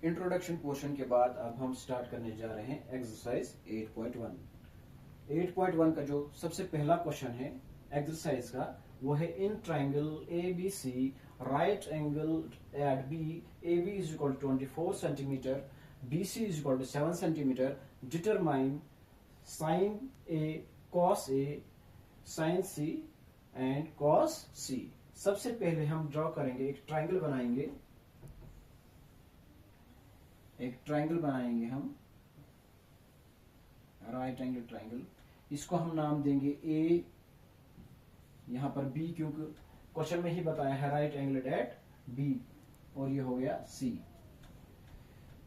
Introduction portion के बाद अब हम स्टार्ट करने जा रहे हैं एक्सरसाइज 8.1। 8.1 का जो सबसे पहला क्वेश्चन है एक्सरसाइज का वो है in triangle A B C right angle at B A B is equal to 24 centimetre B C is equal to 7 centimetre determine sine A cos A sine C and cos C. सबसे पहले हम draw करेंगे, एक triangle बनाएंगे, हम right angle triangle. इसको हम नाम देंगे ए, यहां पर बी क्योंकि क्वेश्चन में ही बताया है राइट एंगल एट बी, और ये हो गया सी।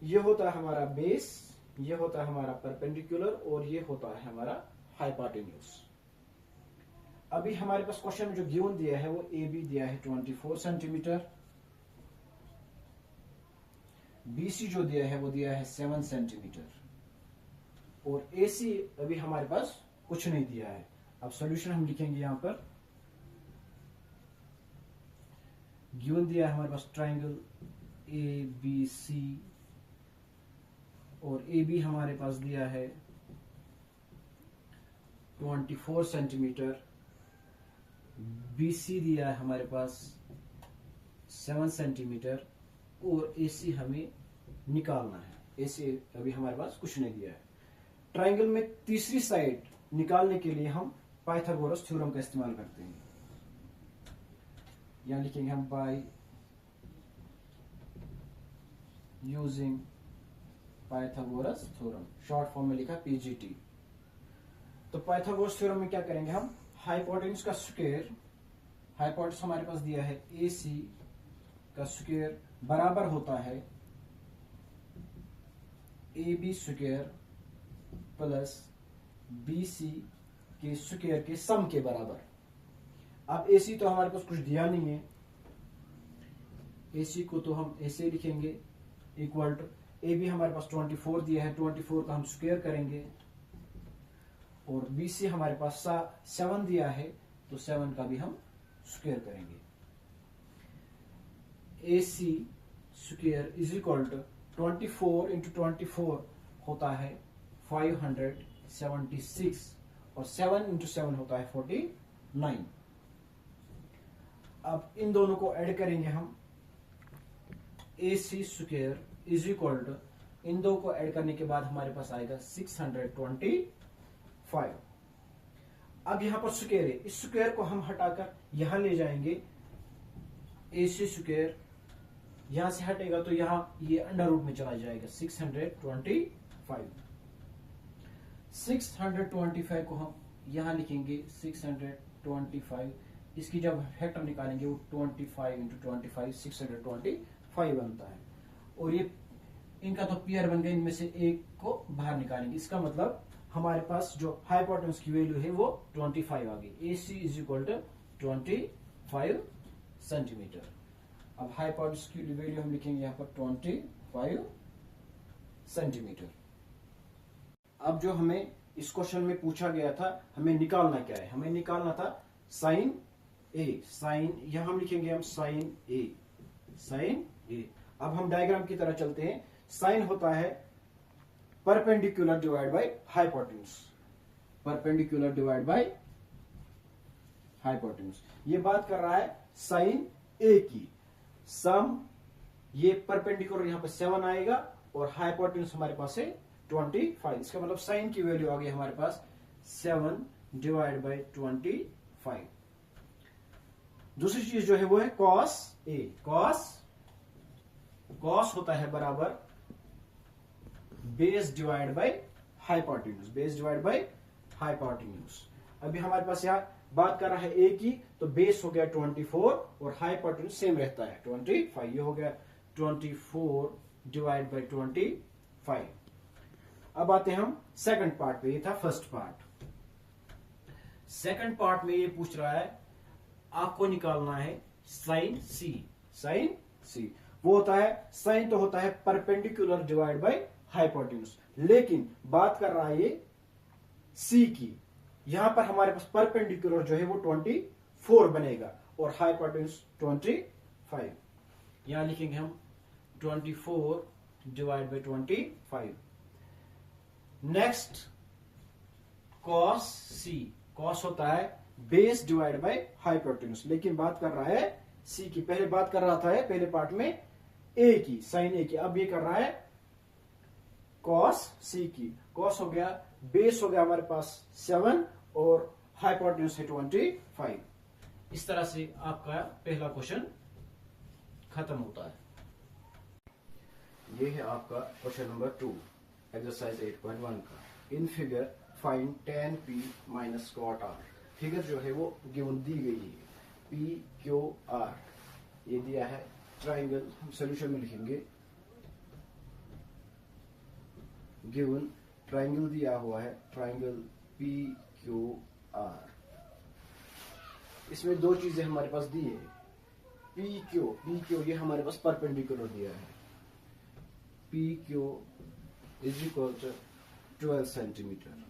ये होता है हमारा बेस, ये होता है हमारा परपेंडिकुलर और ये होता है हमारा हाइपोटेन्यूज। अभी हमारे पास क्वेश्चन में जो गिवन दिया है वो ए बी दिया है 24 सेंटीमीटर, बीसी जो दिया है वो दिया है 7 सेंटीमीटर, और एसी अभी हमारे पास कुछ नहीं दिया है। अब सॉल्यूशन हम लिखेंगे, यहां पर गिवन दिया है हमारे पास ट्राइंगल ए बी सी, और ए बी हमारे पास दिया है 24 सेंटीमीटर, बीसी दिया है हमारे पास 7 सेंटीमीटर, और एसी हमें निकालना है। एसी अभी हमारे पास कुछ नहीं दिया है। ट्राइंगल में तीसरी साइड निकालने के लिए हम पाइथागोरस थ्योरम का इस्तेमाल करते हैं। यहां लिखेंगे हम by using Pythagoras theorem, short form में लिखा पीजीटी। तो पाइथागोरस थ्योरम में क्या करेंगे हम, हाइपोटेन्यूज का स्क्वायर, हाइपोटेन्यूज हमारे पास दिया है एसी का स्क्वायर बराबर होता है A B square plus B C के स्क्वायर के सम के बराबर। अब एसी तो हमारे पास कुछ दिया नहीं है, एसी को तो हम ऐसे लिखेंगे इक्वल टू ए बी हमारे पास 24 दिया है, 24 का हम स्क्वायर करेंगे, और बी सी हमारे पास 7 दिया है तो 7 का भी हम स्क्वायर करेंगे। AC square is equal to 24 into 24 होता है 576, और 7 इंटू 7 होता है 49। अब इन दोनों को ऐड करेंगे हम, AC square is equal to, इन दो को ऐड करने के बाद हमारे पास आएगा 625। अब यहां पर स्क्वायर है, इस स्क्वायर को हम हटाकर यहां ले जाएंगे, AC स्क्वायर यहां से हटेगा तो यहां ये अंडर रूट में चला जाएगा 625। 625 को हम यहां लिखेंगे 625, इसकी जब फैक्टर निकालेंगे वो 25 इंटू 25 625 बनता है, और ये इनका तो पेयर बन गया, इनमें से एक को बाहर निकालेंगे। इसका मतलब हमारे पास जो हाइपोटेन्यूज की वैल्यू है वो 25 आ गई। AC is equal to 25 centimetre. अब हाइपोटेन्यूज की वैल्यू हम लिखेंगे यहाँ पर 25 सेंटीमीटर। अब जो हमें इस क्वेश्चन में पूछा गया था, हमें निकालना क्या है, हमें निकालना था साइन ए। साइन यहां हम लिखेंगे हम साइन ए, साइन ए। अब हम डायग्राम की तरह चलते हैं। साइन होता है perpendicular divide by hypotenuse, perpendicular divide by hypotenuse. ये बात कर रहा है साइन ए की। सम ये परपेंडिकुलर यहां पर 7 आएगा, और हाइपोटेन्यूज हमारे पास है 25। इसका मतलब साइन की वैल्यू आ गई हमारे पास 7 डिवाइड बाय 25। दूसरी चीज जो है वो है कॉस ए। कॉस होता है बराबर base divide by hypotenuse, base divide by hypotenuse. अभी हमारे पास यहाँ बात कर रहा है ए की, तो बेस हो गया 24 और हाइपोटेन्यूज सेम रहता है 25। ये हो गया 24 डिवाइड बाय 25। अब आते हैं हम सेकंड पार्ट पे, ये था फर्स्ट पार्ट। सेकंड पार्ट में ये पूछ रहा है आपको निकालना है साइन सी। साइन सी वो होता है, साइन तो होता है परपेंडिकुलर डिवाइड बाय हाइपोटेन्यूज, लेकिन बात कर रहा है ये सी की। यहां पर हमारे पास परपेंडिकुलर जो है वो 24 बनेगा और हाइपोटेन्यूज 25। यहां लिखेंगे हम 24 divide by 25। Next cos C, cos होता है बेस डिवाइड बाई हाइपोटेन्यूज, लेकिन बात कर रहा है सी की। पहले बात कर रहा था पहले पार्ट में ए की, साइन ए की, अब ये कर रहा है कॉस सी की। कॉस हो गया, बेस हो गया हमारे पास 7 और हाइपोटेन्यूज है 25। इस तरह से आपका पहला क्वेश्चन खत्म होता है। ये है आपका क्वेश्चन नंबर 2 एक्सरसाइज 8.1 का। In figure find tan p minus cot r। Figure जो है वो गिवन दी गई है, p q r ये दिया है। ट्राइंगल हम सोल्यूशन में लिखेंगे, गिवन ट्राइंगल दिया हुआ है, ट्राइंगल p q r। इसमें दो चीजें हमारे पास दी है, p q ये हमारे पास परपेंडिकुलर दिया है, p q is equal to 12 centimetre,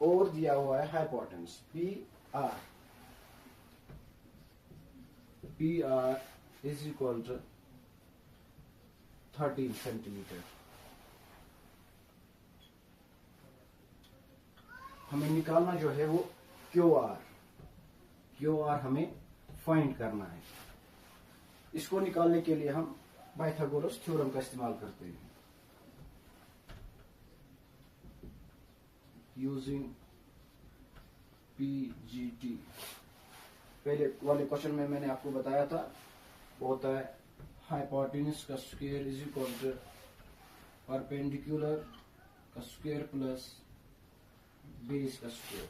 और दिया हुआ है hypotenuse P R is equal to 13 centimetre. हमें निकालना जो है वो क्यू आर हमें फाइंड करना है। इसको निकालने के लिए हम पाइथागोरस थ्योरम का इस्तेमाल करते हैं। यूजिंग PGT, पहले वाले क्वेश्चन में मैंने आपको बताया था, वो होता है हाइपोटेन्यूज का square is equal to perpendicular का स्क्वायर प्लस बेस का स्क्वायर।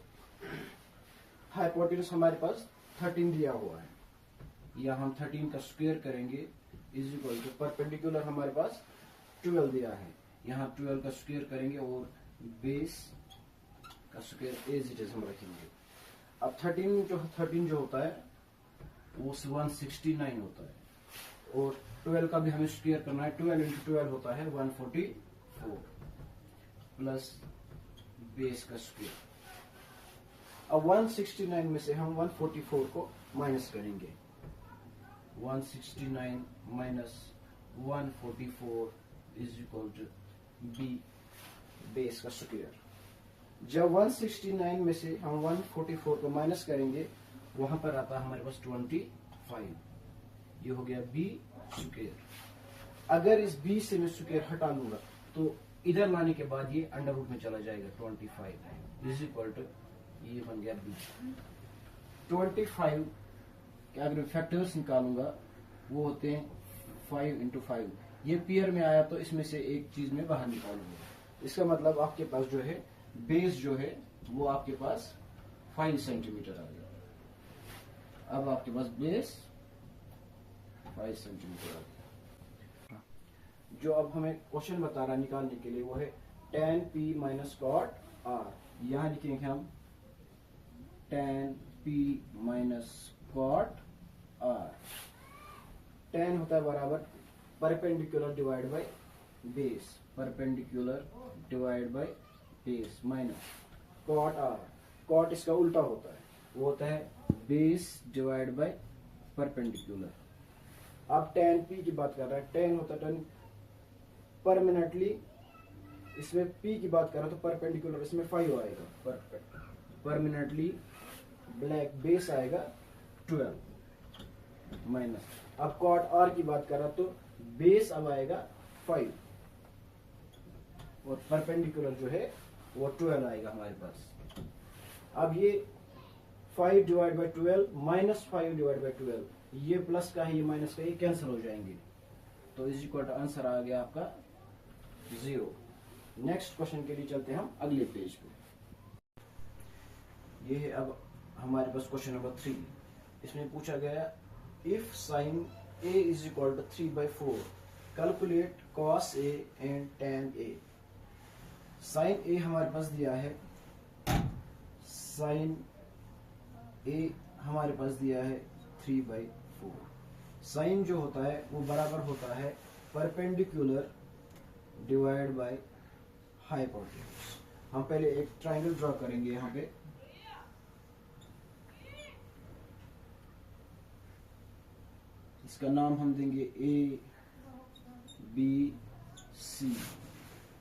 हाइपोटेन्यूज हमारे पास 13 दिया हुआ है, या हम 13 का स्क्वायर करेंगे इज इक्वल टू परपेंडिकुलर हमारे पास 12 दिया है, यहाँ 12 का स्क्वायर करेंगे और बेस का स्क्वायर एज इट इज हम रखेंगे। अब 13 जो होता है वो 169 होता है, और 12 का भी हमें स्क्वायर करना है, 12 इंटू 12 होता है 144 प्लस बेस का स्क्वायर। अब 169 में से हम 144 को माइनस करेंगे, 169 minus 144 is equal to B base का स्क्वायर। जब 169 में से हम 144 को माइनस करेंगे, वहां पर आता है हमारे पास 25, ये हो गया बी स्क्वायर। अगर इस बी से मैं स्क्वायर हटा लूंगा तो इधर लाने के बाद ये अंडर रूट में चला जाएगा, 25 इज इक्वल टू ये बन गया बी। 25 के अगर फैक्टर्स निकालूंगा वो होते हैं 5 इंटू 5, ये पेयर में आया तो इसमें से एक चीज में बाहर निकालूंगा। इसका मतलब आपके पास जो है बेस जो है वो आपके पास 5 सेंटीमीटर आ गया। अब आपके पास बेस 5 सेंटीमीटर आ गया। जो अब हमें क्वेश्चन बता रहा है निकालने के लिए वो है tan p minus cot r। यहां लिखेंगे हम tan p minus cot r। tan होता है बराबर perpendicular divide by base, perpendicular divide by base minus cot r। cot इसका उल्टा होता है, वो होता है बेस डिवाइड बाय परपेंडिकुलर। अब tan p की बात कर रहा है, tan होता है tan परमानेंटली, इसमें p की बात कर रहा है तो परपेंडिकुलर इसमें 5 आएगा, परमानेंटली ब्लैक बेस आएगा 12 माइनस। अब cot r की बात कर रहा तो बेस अब आएगा 5 और परपेंडिकुलर जो है वो 12 आएगा हमारे पास। अब ये 5 divide by 12 minus 5 divide by 12, ये प्लस का है ये माइनस का, ये कैंसिल हो जाएंगे, तो इज इक्वल टू आंसर आ गया आपका 0। नेक्स्ट क्वेश्चन के लिए चलते हैं हम अगले पेज पे। ये है अब हमारे पास क्वेश्चन नंबर 3। इसमें पूछा गया if sine a is equal to 3/4 calculate cos a and tan a। Sine A हमारे पास दिया है, साइन ए हमारे पास दिया है 3/4। साइन जो होता है वो बराबर होता है परपेंडिकुलर डिवाइड बाय हाइपोटेन्यूज। हम पहले एक ट्राइंगल ड्रॉ करेंगे यहाँ पे, इसका नाम हम देंगे ए बी सी।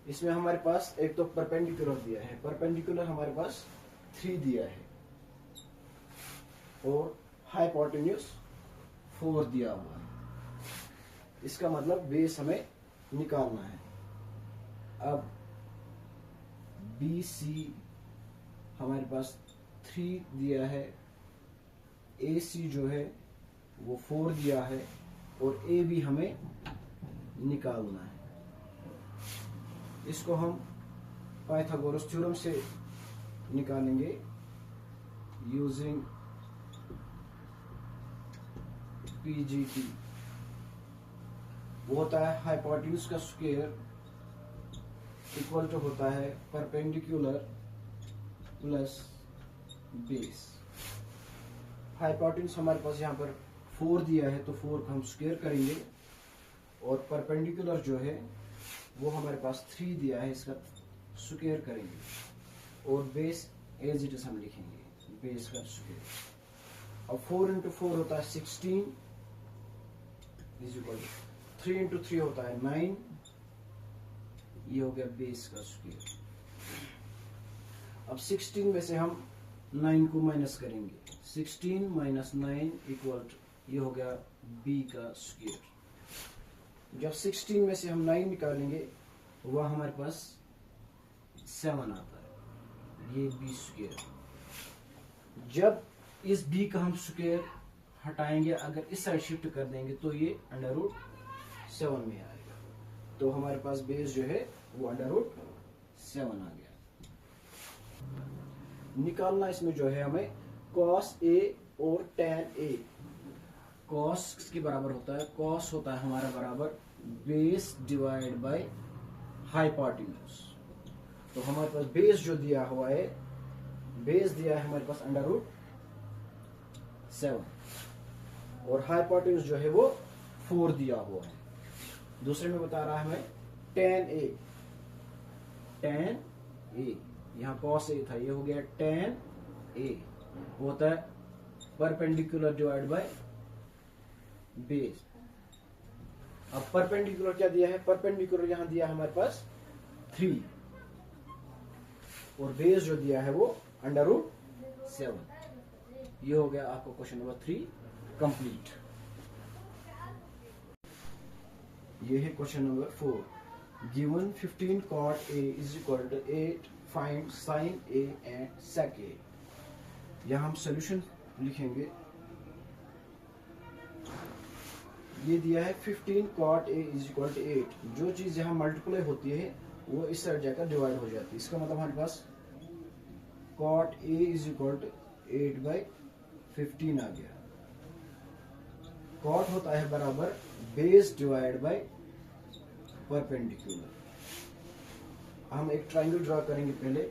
इसमें हमारे पास एक तो परपेंडिकुलर दिया है, परपेंडिकुलर हमारे पास 3 दिया है और हाइपोटेन्यूज 4 दिया हुआ है। इसका मतलब बेस हमें निकालना है। अब बी सी हमारे पास 3 दिया है, ए सी जो है वो 4 दिया है और ए भी हमें निकालना है। इसको हम पाइथागोरस थ्योरम से निकालेंगे यूजिंग पीजीटी। वो होता है हाइपोटेन्यूज का स्क्वायर इक्वल टू होता है परपेंडिकुलर प्लस बेस। हाइपोटेन्यूज हमारे पास यहाँ पर 4 दिया है तो 4 को हम स्क्वायर करेंगे और परपेंडिकुलर जो है वो हमारे पास 3 दिया है, इसका स्क्वायर करेंगे और बेस एज इट इज हम लिखेंगे, बेस का स्क्वायर। अब 4 इंटू 4 होता है 16 इज इक्वल टू 3 इंटू 3 होता है 9, ये हो गया बेस का स्क्वायर। अब 16 में से हम 9 को माइनस करेंगे, 16 माइनस 9 इक्वल टू ये हो गया बी का स्क्वायर। जब 16 में से हम 9 निकालेंगे वह हमारे पास 7 आता है, ये बी स्क्वायर। जब इस बी का हम स्क्वायर हटाएंगे, अगर इस साइड शिफ्ट कर देंगे तो ये अंडर रूट 7 में आएगा, तो हमारे पास बेस जो है वो अंडर रूट 7 आ गया। निकालना इसमें जो है हमें cos A और tan A। cos किसके बराबर होता है? cos होता है हमारा बराबर बेस डिवाइड बाय हाइपोटेन्यूज। तो हमारे पास बेस जो दिया हुआ है, बेस दिया है हमारे पास अंडर रूट 7 और हाइपोटेन्यूज जो है वो 4 दिया हुआ है। दूसरे में बता रहा है हमें tan A, tan A, यहाँ cos A था, ये हो गया tan A, होता है परपेंडिकुलर डिवाइड बाय बेस। अब परपेंडिकुलर क्या दिया है? परपेंडिकुलर यहां दिया हमारे पास 3 और बेस जो दिया है वो अंडर रूट 7। ये हो गया आपको क्वेश्चन नंबर 3 कंप्लीट। ये है question number 4। Given 15 cot A is equal to 8, find sin A and sec A। यहां हम सोल्यूशन लिखेंगे। ये दिया है 15 cot A is equal to 8। जो चीज यहाँ मल्टीप्लाई होती है वो इस साइड जाकर डिवाइड हो जाती है। इसका मतलब हमारे पास cot A is equal to 8/15 आ गया। cot होता है बराबर बेस डिवाइड बाय परपेंडिकुलर। हम एक ट्राइंगल ड्रॉ करेंगे पहले,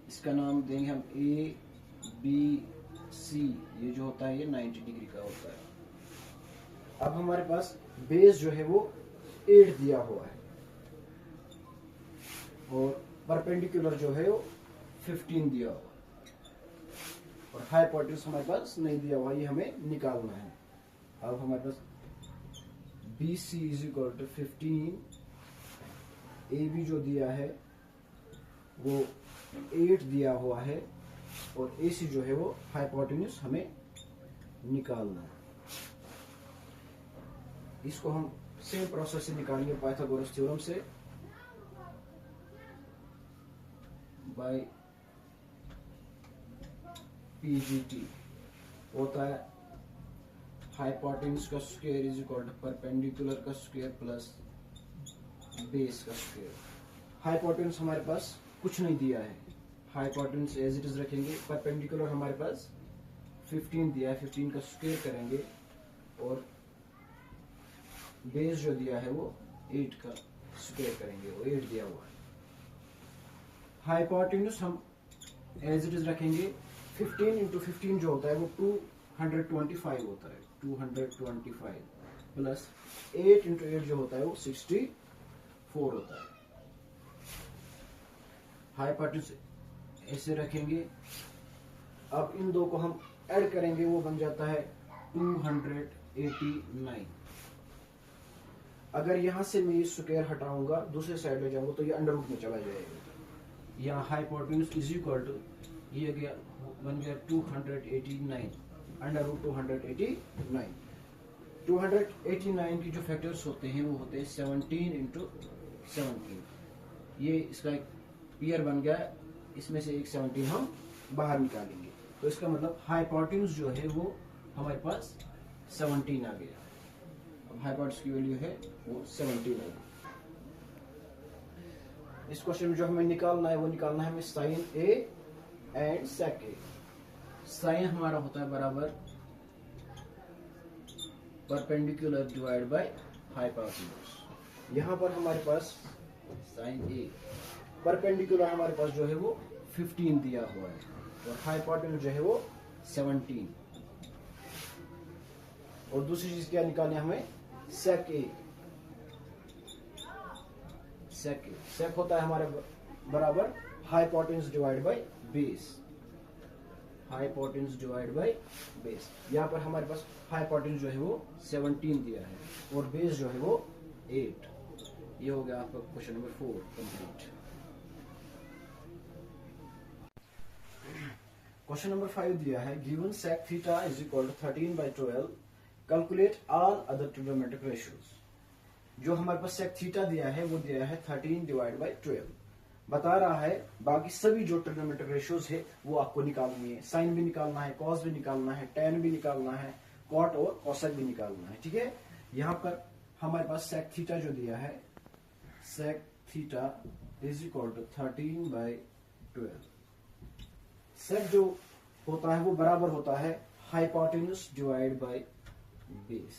इसका नाम देंगे हम ए बी सी। ये जो होता है ये 90 डिग्री का होता है। अब हमारे पास बेस जो है वो 8 दिया हुआ है और परपेंडिकुलर जो है वो 15 दिया हुआ है और हाइपोटेन्यूज हमारे पास नहीं दिया हुआ, ये हमें निकालना है। अब हमारे पास B C is equal to 15, A B जो दिया है वो 8 दिया हुआ है और ए सी जो है वो हाइपोटेन्यूज हमें निकालना है। इसको हम सेम प्रोसेस से निकालेंगे पाइथागोरस थ्योरम से, बाय पीजीटी। होता है हाइपोटेन्यूज का square is equal to perpendicular का स्क्वायर प्लस बेस का स्क्वायर। हाइपोटेन्यूज हमारे पास कुछ नहीं दिया है, हाइपोटेन्यूज एज इट इज रखेंगे। परपेंडिकुलर हमारे पास 15 दिया है, 15 का स्क्वायर करेंगे और बेस जो दिया है वो 8 का स्क्वायर करेंगे, वो 8 दिया हुआ है। हाइपोटेन्यूज हम एज इट इज रखेंगे। 15 इंटू 15 जो होता है वो 225 होता है, 225 प्लस 8 इंटू 8 जो होता है वो 64 होता है। हाइपोटेन्यूज ऐसे रखेंगे। अब इन दो को हम ऐड करेंगे, वो बन जाता है 200 89। अगर यहां से मैं ये स्क्वायर हटाऊंगा दूसरे साइड ले जाऊंगा तो ये अंडर रूट में चला जाएगा। यहाँ हाइपोटेन्यूज इज इक्वल टू ये गया बन गया 289 अंडर रूट 289। 289 की जो फैक्टर्स होते हैं वो होते हैं 17 इंटू 17। ये इसका एक पेयर बन गया, इसमें से एक 17 हम बाहर निकालेंगे तो इसका मतलब हाइपोटेन्यूज जो है वो हमारे पास 17 आ गया। अब हाइपोटेन्यूज की वैल्यू है वो 17 है। इस क्वेश्चन में जो हमें निकालना है वो निकालना है हमें sine A and sec A. Sine हमारा होता है बराबर परपेंडिकुलर डिवाइड बाय हाइपोटेन्यूज। यहाँ पर हमारे पास साइन ए परपेंडिकुलर हमारे पास जो है वो 15 दिया हुआ है और हाइपोटेन्यूज जो है वो 17। और दूसरी चीज क्या निकालनी है हमें सेक ए। सेक होता है हमारे बराबर hypotenuse divide by base. Hypotenuse divide by base. यहाँ पर हमारे पास हाइपोटेन्यूज जो है वो 17 दिया है और बेस जो है वो 8। ये हो गया आपका question number 4 complete. Question number 5 दिया है given sec theta is equal to 13/12 calculate all other trigonometric ratios. जो हमारे पास sec थीटा दिया है वो दिया है 13/12। बता रहा है बाकी सभी जो ट्रिग्नोमेट्रिक रेशियोज है वो आपको निकालनी है। साइन भी निकालना है, कॉस भी निकालना है, टेन भी निकालना है, कॉट और कॉसेक भी निकालना है। ठीक है, यहाँ पर हमारे पास sec थीटा जो दिया है sec theta is equal to 13/12। Sec जो होता है वो बराबर होता है हाइपोटेन्यूज डिवाइड बाय बेस।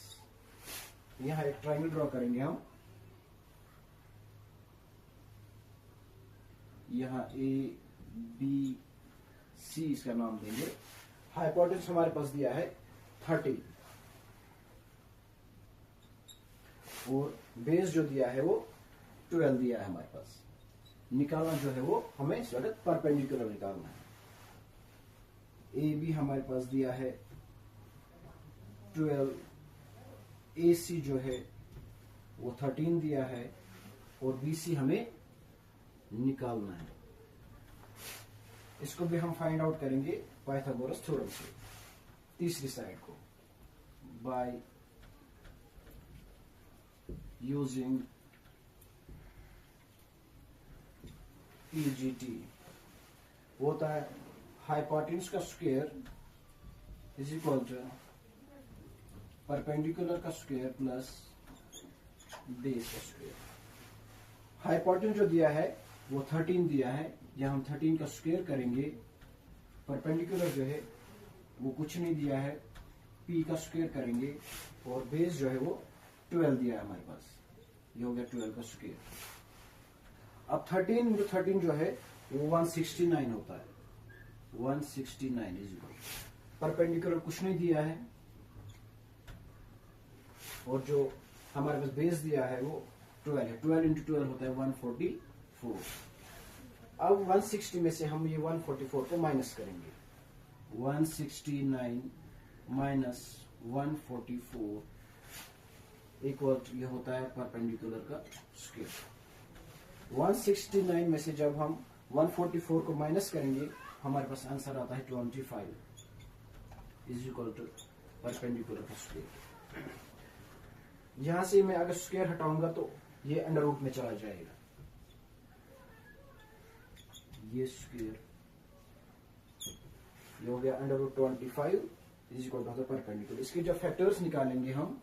यहां एक ट्रायंगल ड्रॉ करेंगे हम। यहां ए बी सी इसका नाम देंगे। हाइपोटेन्यूज हमारे पास दिया है 30 और बेस जो दिया है वो 12 दिया है हमारे पास। निकालना जो है वो हमें परपेंडिकुलर निकालना है। ए बी हमारे पास दिया है 12, ए सी जो है वो 13 दिया है और बी सी हमें निकालना है। इसको भी हम फाइंड आउट करेंगे पाइथागोरस थ्योरम से। तीसरी साइड को बाय यूजिंग पीजीटी होता है हाइपोटेन्यूज का square is equal to perpendicular का स्क्वायर प्लस बेस का स्क्वायर। हाइपोटेन्यूज जो दिया है वो 13 दिया है, यहां हम 13 का स्क्वायर करेंगे। परपेंडिकुलर जो है वो कुछ नहीं दिया है, पी का स्क्वायर करेंगे और बेस जो है वो 12 दिया है हमारे पास। ये हो गया 12 का स्क्वायर। अब 13 इंटू 13 जो है वो 169 होता है। 169 इज इक्वल परपेंडिकुलर कुछ नहीं दिया है और जो हमारे पास बेस दिया है वो 12 है। 12 इंटू 12 होता है 144। अब 160 में से हम ये 144 को माइनस करेंगे। 169 माइनस 144 इक्वल ये होता है परपेंडिकुलर का स्क्वायर। 169 में से जब हम 144 को माइनस करेंगे हमारे पास आंसर आता है 25 इज इक्वल टू परपेंडिकुलर का स्क्वायर। यहां से मैं अगर स्क्वायर हटाऊंगा तो ये अंडर रूट में चला जाएगा। ये स्क्वायर ये हो गया under root 25 is equal to perpendicular. इसके जब फैक्टर्स निकालेंगे हम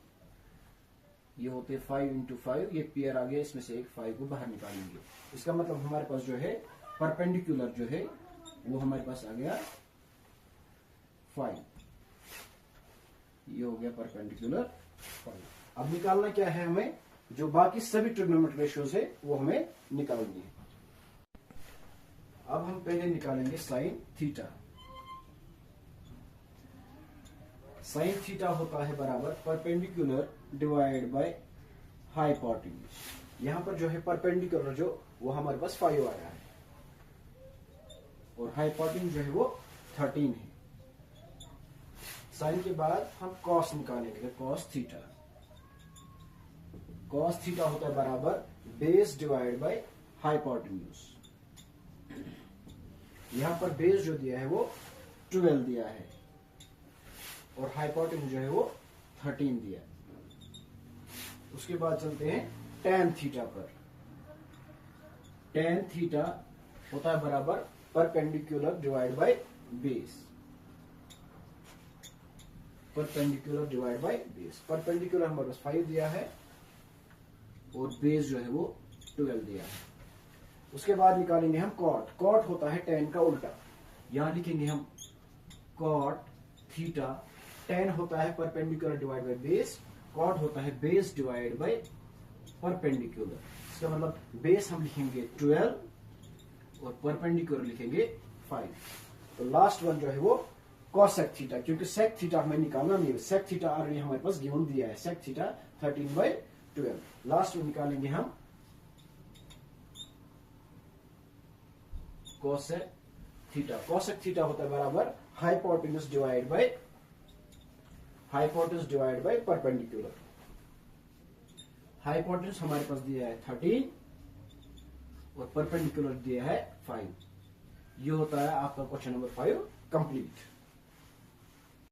ये होते 5 इंटू 5, ये पेयर आ गया, इसमें से एक 5 को बाहर निकालेंगे। इसका मतलब हमारे पास जो है परपेंडिकुलर जो है वो हमारे पास आ गया 5। ये हो गया परपेंडिकुलर 5। अब निकालना क्या है हमें, जो बाकी सभी ट्रिग्नोमेट्रिक रेशियोज है वो हमें निकालनी है। अब हम पहले निकालेंगे साइन थीटा। साइन थीटा होता है बराबर परपेंडिकुलर डिवाइड बाय हाइपोटेन्यूज। यहां पर जो है परपेंडिकुलर जो वो हमारे पास 5 आया है और हाइपोटेन्यूज जो है वो 13 है। साइन के बाद हम कॉस निकालेंगे, कॉस थीटा। कॉस थीटा होता है बराबर बेस डिवाइड बाय हाइपोटेन्यूज। यहां पर बेस जो दिया है वो 12 दिया है और हाइपोटेन्यूज जो है वो 13 दिया है। उसके बाद चलते हैं tan थीटा पर। tan थीटा होता है बराबर perpendicular divide by base. Perpendicular divide by base. Perpendicular हमारे पास 5 दिया है और बेस जो है वो 12 दिया है। उसके बाद निकालेंगे हम कॉट। कॉट होता है tan का उल्टा। यहां लिखेंगे हम कॉट थीटा। tan होता है perpendicular divide by base, cot होता है बेस डिवाइड बाय परपेंडिकुलर। इसका मतलब बेस हम लिखेंगे 12 और परपेंडिकुलर लिखेंगे 5। तो लास्ट वन जो है वो कॉसेक थीटा, क्योंकि सेक थीटा हमें निकालना नहीं है। सेक थीटा ऑलरेडी हमारे पास गिवन दिया है, सेक थीटा 13/12। लास्ट में निकालेंगे हम कॉसेक थीटा। कॉसेक थीटा होता है बराबर hypotenuse divide by perpendicular. Hypotenuse हमारे पास दिया है 13 और परपेंडिकुलर दिया है 5। ये होता है आपका क्वेश्चन नंबर 5 कंप्लीट।